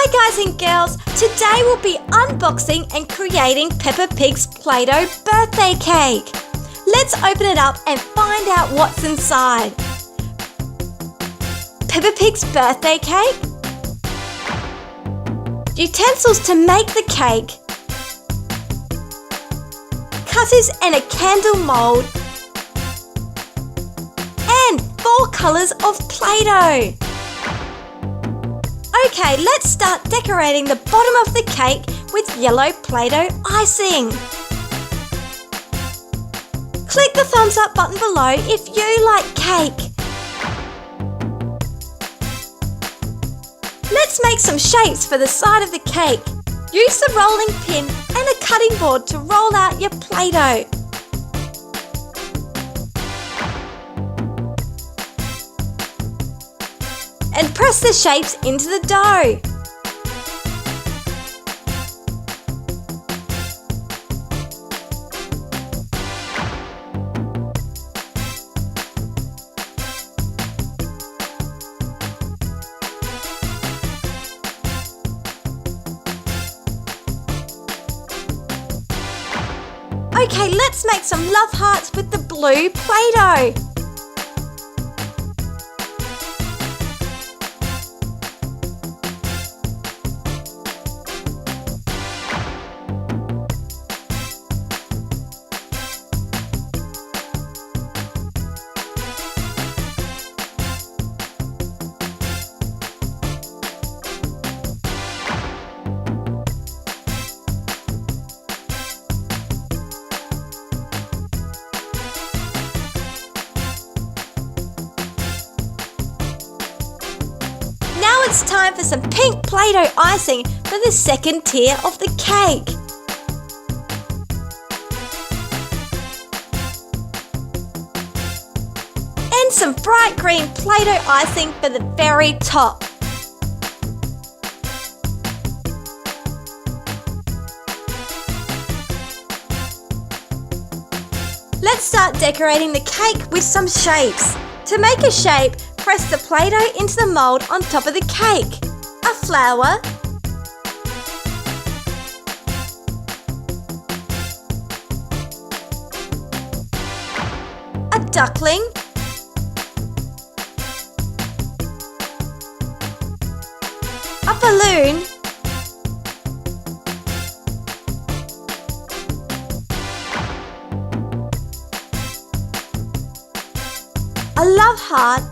Hi guys and girls, today we'll be unboxing and creating Peppa Pig's Play-Doh birthday cake. Let's open it up and find out what's inside. Peppa Pig's birthday cake, utensils to make the cake, cutters and a candle mould, and 4 colours of Play-Doh. Okay, let's start decorating the bottom of the cake with yellow Play-Doh icing. Click the thumbs up button below if you like cake. Let's make some shapes for the side of the cake. Use the rolling pin and a cutting board to roll out your Play-Doh. And press the shapes into the dough. Okay, let's make some love hearts with the blue Play-Doh. Now it's time for some pink Play-Doh icing for the second tier of the cake. And some bright green Play-Doh icing for the very top. Let's start decorating the cake with some shapes. To make a shape, press the Play-Doh into the mould on top of the cake. A flower, a duckling, a balloon, a love heart,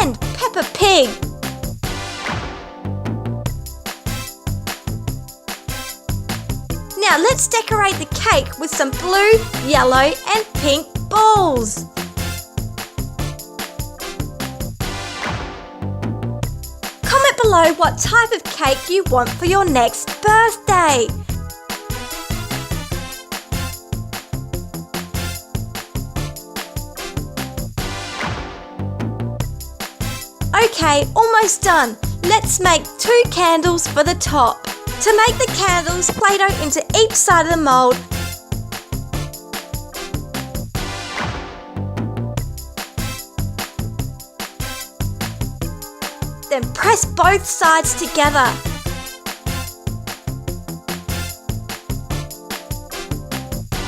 and Peppa Pig. Now let's decorate the cake with some blue, yellow and pink balls. Comment below what type of cake you want for your next birthday. Okay, almost done. Let's make 2 candles for the top. To make the candles, Play-Doh into each side of the mould. Then press both sides together.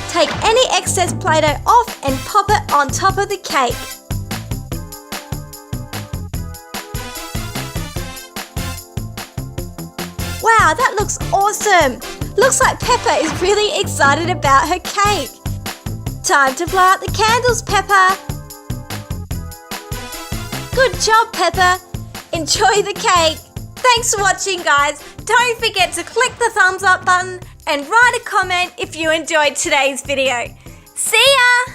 Take any excess Play-Doh off and pop it on top of the cake. Wow, that looks awesome! Looks like Peppa is really excited about her cake. Time to blow out the candles, Peppa. Good job, Peppa. Enjoy the cake. Thanks for watching, guys. Don't forget to click the thumbs up button and write a comment if you enjoyed today's video. See ya!